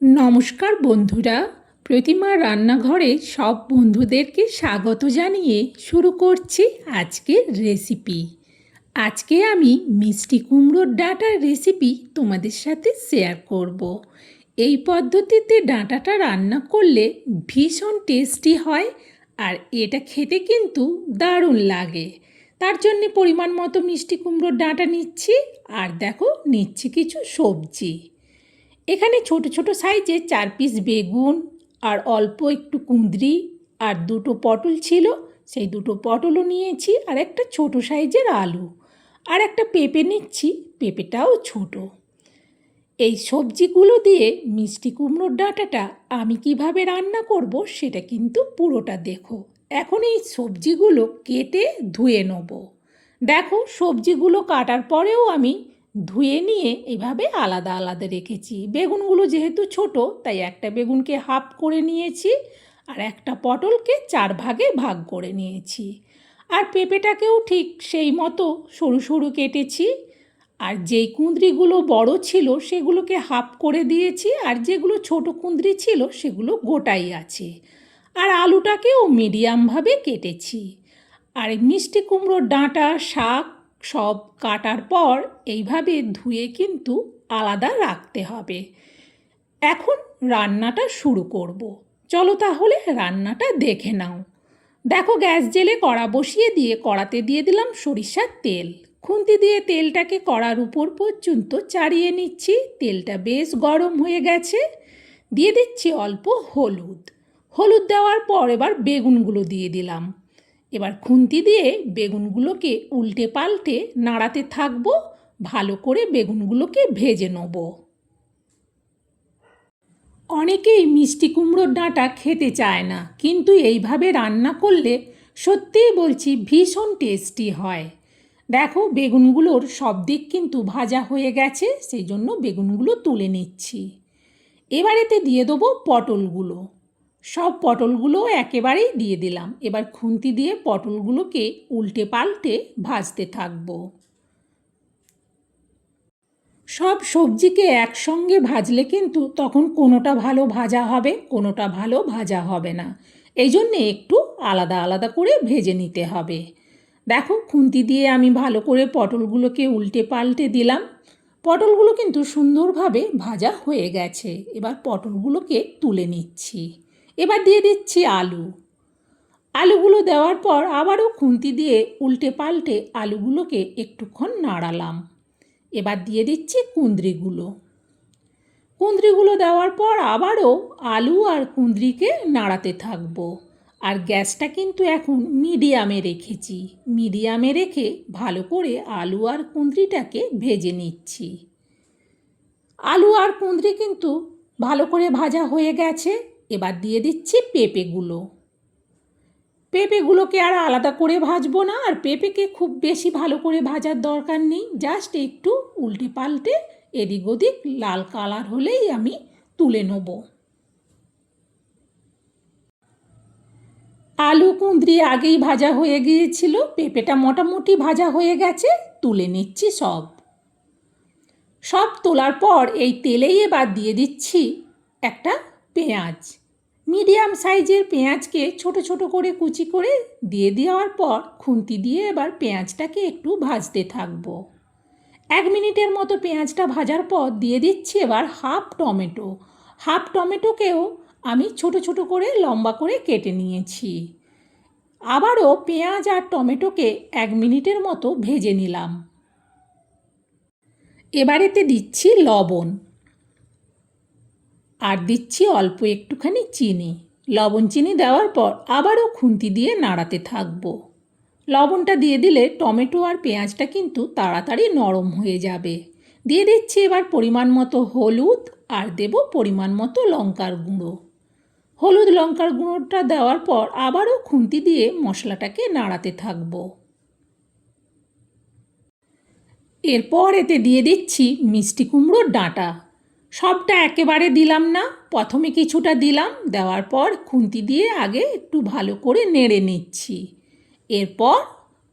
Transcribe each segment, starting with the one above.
নমস্কার বন্ধুরা, প্রতিমা রান্নাঘরে সব বন্ধুদেরকে স্বাগত জানিয়ে শুরু করছি আজকের রেসিপি। আজকে আমি মিষ্টি কুমড়োর ডাঁটার রেসিপি তোমাদের সাথে শেয়ার করব। এই পদ্ধতিতে ডাঁটাটা রান্না করলে ভীষণ টেস্টি হয় আর এটা খেতে কিন্তু দারুণ লাগে। তার জন্যে পরিমাণ মতো মিষ্টি কুমড়োর ডাঁটা নিচ্ছি আর দেখো নিচ্ছি কিছু সবজি। এখানে ছোট ছোট সাইজে 4 পিস বেগুন আর অল্প একটু কুঁদরি আর দুটো পটল ছিল, সেই দুটো পটলও নিয়েছি, আর একটা ছোট সাইজের আলু আর একটা পেঁপে নিচ্ছি, পেঁপেটাও ছোট। এই সবজিগুলো দিয়ে মিষ্টি কুমড়োর ডাঁটাটা আমি কিভাবে রান্না করব সেটা কিন্তু পুরোটা দেখো। এখন এই সবজিগুলো কেটে ধুয়ে নেব। দেখো সবজিগুলো কাটার পরেও আমি ধুয়ে নিয়ে এভাবে আলাদা আলাদা রেখেছি। বেগুনগুলো যেহেতু ছোট তাই একটা বেগুনকে হাফ করে নিয়েছি আর একটা পটলকে 4 ভাগে ভাগ করে নিয়েছি। আর পেঁপেটাকেও ঠিক সেই মতো সরু সরু কেটেছি। আর যেই কুঁদরিগুলো বড় ছিল সেগুলোকে হাফ করে দিয়েছি, আর যেগুলো ছোট কুঁদরি ছিল সেগুলো গোটাই আছে। আর আলুটাকেও মিডিয়ামভাবে কেটেছি। আর মিষ্টি কুমড়োর ডাঁটা শাক সব কাটার পর এইভাবে ধুয়ে কিন্তু আলাদা রাখতে হবে। এখন রান্নাটা শুরু করব। চলো তাহলে রান্নাটা দেখে নাও। দেখো গ্যাস জেলে কড়া বসিয়ে দিয়ে কড়াতে দিয়ে দিলাম সরিষার তেল। খুন্তি দিয়ে তেলটাকে কড়ার উপর পর্যন্ত চাড়িয়ে নিচ্ছি। তেলটা বেশ গরম হয়ে গেছে। দিয়ে দিচ্ছি অল্প হলুদ। হলুদ দেওয়ার পর এবার বেগুনগুলো দিয়ে দিলাম। এবার খুন্তি দিয়ে বেগুনগুলোকে উল্টে পাল্টে নাড়াতে থাকবো। ভালো করে বেগুনগুলোকে ভেজে নেব। অনেকেই মিষ্টি কুমড়োর ডাঁটা খেতে চায় না, কিন্তু এইভাবে রান্না করলে সত্যিই বলছি ভীষণ টেস্টি হয়। দেখো বেগুনগুলোর সব দিক কিন্তু ভাজা হয়ে গেছে, সেই জন্য বেগুনগুলো তুলে নিচ্ছি। এবার এতে দিয়ে দেবো পটলগুলো। সব পটলগুলো একেবারেই দিয়ে দিলাম। এবার খুন্তি দিয়ে পটলগুলোকে উল্টে পাল্টে ভাজতে থাকবো। সব সবজিকে একসঙ্গে ভাজলে কিন্তু তখন কোনোটা ভালো ভাজা হবে, কোনোটা ভালো ভাজা হবে না। এই জন্যে একটু আলাদা আলাদা করে ভেজে নিতে হবে। দেখো খুন্তি দিয়ে আমি ভালো করে পটলগুলোকে উল্টে পাল্টে দিলাম। পটলগুলো কিন্তু সুন্দরভাবে ভাজা হয়ে গেছে। এবার পটলগুলোকে তুলে নিচ্ছি। এবার দিয়ে দিচ্ছি আলু। আলুগুলো দেওয়ার পর আবারও খুন্তি দিয়ে উল্টে পাল্টে আলুগুলোকে একটুক্ষণ নাড়ালাম। এবার দিয়ে দিচ্ছি কুঁদরিগুলো। কুঁদরিগুলো দেওয়ার পর আবারও আলু আর কুঁদরিকে নাড়াতে থাকবো। আর গ্যাসটা কিন্তু এখন মিডিয়ামে রেখেছি। মিডিয়ামে রেখে ভালো করে আলু আর কুঁদরিটাকে ভেজে নিচ্ছি। আলু আর কুঁদরি কিন্তু ভালো করে ভাজা হয়ে গেছে। এবার দিয়ে দিচ্ছি পেঁপেগুলো। পেঁপেগুলোকে আর আলাদা করে ভাজবো না, আর পেঁপেকে খুব বেশি ভালো করে ভাজার দরকার নেই। জাস্ট একটু উল্টে পাল্টে এদিক ওদিক লাল কালার হলেই আমি তুলে নেব। আলু কুঁদরি আগেই ভাজা হয়ে গিয়েছিল, পেঁপেটা মোটামুটি ভাজা হয়ে গেছে। তুলে নিচ্ছি সব। সব তোলার পর এই তেলেই এবার দিয়ে দিচ্ছি একটা পেঁয়াজ। মিডিয়াম সাইজের পেঁয়াজকে ছোট ছোট করে কুচি করে দিয়ে দেওয়ার পর খুন্তি দিয়ে এবার পেঁয়াজটাকে একটু ভাজতে থাকবো। 1 মিনিটের মতো পেঁয়াজটা ভাজার পর দিয়ে দিচ্ছি এবার হাফ টমেটো। হাফ টমেটোকেও আমি ছোট ছোট করে লম্বা করে কেটে নিয়েছি। আবারও পেঁয়াজ আর টমেটোকে 1 মিনিটের মতো ভেজে নিলাম। এবারেতে দিচ্ছি লবণ আর দিচ্ছি অল্প একটুখানি চিনি। লবণ চিনি দেওয়ার পর আবারও খুন্তি দিয়ে নাড়াতে থাকবো। লবণটা দিয়ে দিলে টমেটো আর পেঁয়াজটা কিন্তু তাড়াতাড়ি নরম হয়ে যাবে। দিয়ে দিচ্ছি এবার পরিমাণ মতো হলুদ আর দেব পরিমাণ মতো লঙ্কার গুঁড়ো। হলুদ লঙ্কার গুঁড়োটা দেওয়ার পর আবারও খুন্তি দিয়ে মশলাটাকে নাড়াতে থাকবো। এরপর এতে দিয়ে দিচ্ছি মিষ্টি কুমড়োর ডাঁটা। সবটা একেবারে দিলাম না, প্রথমে কিছুটা দিলাম। দেওয়ার পর খুন্তি দিয়ে আগে একটু ভালো করে নেড়ে নিচ্ছি। এরপর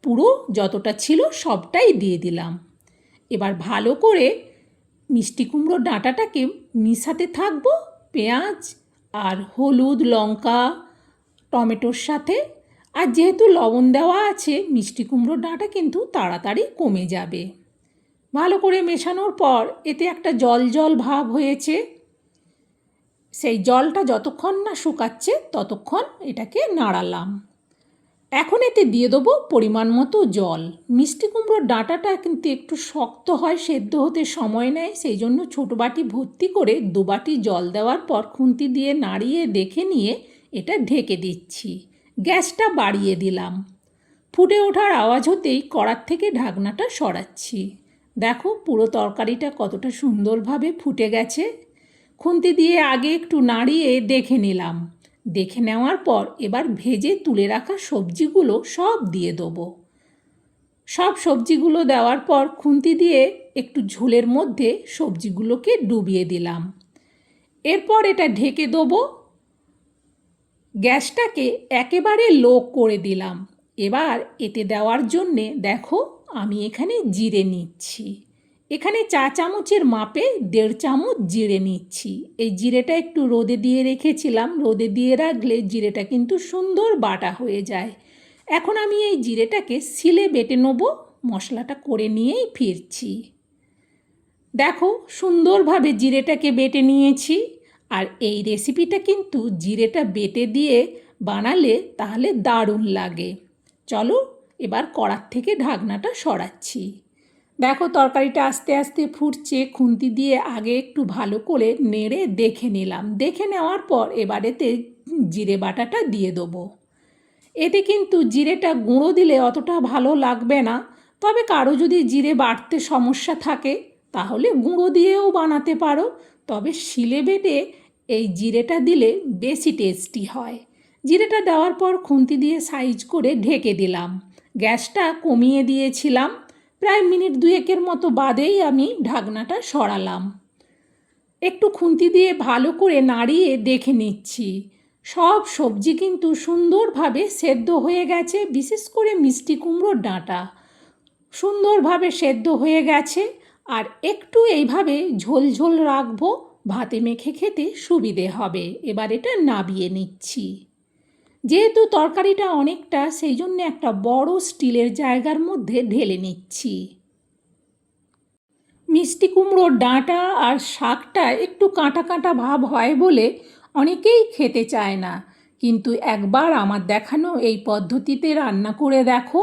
পুরো যতটা ছিল সবটাই দিয়ে দিলাম। এবার ভালো করে মিষ্টি কুমড়োর ডাঁটাটাকে মিশাতে থাকবো পেঁয়াজ আর হলুদ লঙ্কা টমেটোর সাথে। আর যেহেতু লবণ দেওয়া আছে, মিষ্টি কুমড়োর ডাঁটা কিন্তু তাড়াতাড়ি কমে যাবে। ভালো করে মেশানোর পর এতে একটা জল জল ভাব হয়েছে। সেই জলটা যতক্ষণ না শুকাচ্ছে ততক্ষণ এটাকে নাড়ালাম। এখন এতে দিয়ে দেবো পরিমাণ মতো জল। মিষ্টি কুমড়োর ডাঁটাটা কিন্তু একটু শক্ত হয়, সেদ্ধ হতে সময় নেয়, সেই জন্য ছোটো বাটি ভর্তি করে 2 বাটি জল দেওয়ার পর খুন্তি দিয়ে নাড়িয়ে দেখে নিয়ে এটা ঢেকে দিচ্ছি। গ্যাসটা বাড়িয়ে দিলাম। ফুটে ওঠার আওয়াজ হতেই কড়ার থেকে ঢাকনাটা সরাচ্ছি। দেখো পুরো তরকারিটা কতটা সুন্দরভাবে ফুটে গেছে। খুন্তি দিয়ে আগে একটু নাড়িয়ে দেখে নিলাম। দেখে নেওয়ার পর এবার ভেজে তুলে রাখা সবজিগুলো সব দিয়ে দেবো। সব সবজিগুলো দেওয়ার পর খুন্তি দিয়ে একটু ঝোলের মধ্যে সবজিগুলোকে ডুবিয়ে দিলাম। এরপর এটা ঢেকে দেবো। গ্যাসটাকে একেবারে লো করে দিলাম। এবার এতে দেওয়ার জন্যে দেখো আমি এখানে জিরে নিচ্ছি। এখানে 4 চামচের মাপে 1.5 চামচ জিরে নিচ্ছি। এই জিরেটা একটু রোদে দিয়ে রেখেছিলাম। রোদে দিয়ে রাখলে জিরেটা কিন্তু সুন্দর বাটা হয়ে যায়। এখন আমি এই জিরেটাকে শিলে বেটে নেব। মশলাটা করে নিয়েই ফিরছি। দেখো সুন্দরভাবে জিরেটাকে বেটে নিয়েছি। আর এই রেসিপিটা কিন্তু জিরেটা বেটে দিয়ে বানালে তাহলে দারুণ লাগে। চলো এবার কড়ার থেকে ঢাকনাটা সরাচ্ছি। দেখো তরকারিটা আস্তে আস্তে ফুটছে। খুন্তি দিয়ে আগে একটু ভালো করে নেড়ে দেখে নিলাম। দেখে নেওয়ার পর এবার এতে জিরে বাটাটা দিয়ে দেবো। এতে কিন্তু জিরেটা গুঁড়ো দিলে অতটা ভালো লাগবে না। তবে কারো যদি জিরে বাটতে সমস্যা থাকে তাহলে গুঁড়ো দিয়েও বানাতে পারো। তবে শিলে বেটে এই জিরেটা দিলে বেশি টেস্টি হয়। জিরেটা দেওয়ার পর খুন্তি দিয়ে সাইজ করে ঢেকে দিলাম। গ্যাসটা কমিয়ে দিয়েছিলাম। প্রায় মিনিট 2-1 মতো বাদেই আমি ঢাকনাটা সরালাম। একটু খুন্তি দিয়ে ভালো করে নাড়িয়ে দেখে নিচ্ছি। সব সবজি কিন্তু সুন্দরভাবে সেদ্ধ হয়ে গেছে। বিশেষ করে মিষ্টি কুমড়োর ডাঁটা সুন্দরভাবে সেদ্ধ হয়ে গেছে। আর একটু এইভাবে ঝোল ঝোল রাখবো, ভাতে মেখে খেতে সুবিধে হবে। এবার এটা নাবিয়ে নিচ্ছি। যেহেতু তরকারিটা অনেকটা, সেই জন্য একটা বড় স্টিলের জায়গার মধ্যে ঢেলে নিচ্ছি। মিষ্টি কুমড়োর ডাঁটা আর শাকটা একটু কাঁটা কাঁটা ভাব হয় বলে অনেকেই খেতে চায় না। কিন্তু একবার আমার দেখানো এই পদ্ধতিতে রান্না করে দেখো,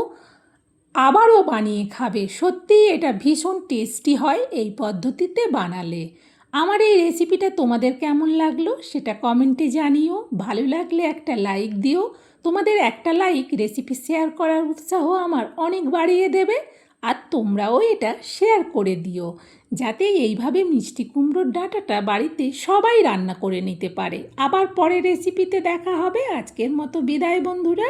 আবারও বানিয়ে খাবে। সত্যিই এটা ভীষণ টেস্টি হয় এই পদ্ধতিতে বানালে। আমার এই রেসিপিটা তোমাদের কেমন লাগলো সেটা কমেন্টে জানিও। ভালো লাগলে একটা লাইক দিও। তোমাদের একটা লাইক রেসিপি শেয়ার করার উৎসাহ আমার অনেক বাড়িয়ে দেবে। আর তোমরাও এটা শেয়ার করে দিও, যাতে এইভাবে মিষ্টি কুমড়োর ডাঁটাটা বাড়িতে সবাই রান্না করে নিতে পারে। আবার পরের রেসিপিতে দেখা হবে। আজকের মতো বিদায় বন্ধুরা।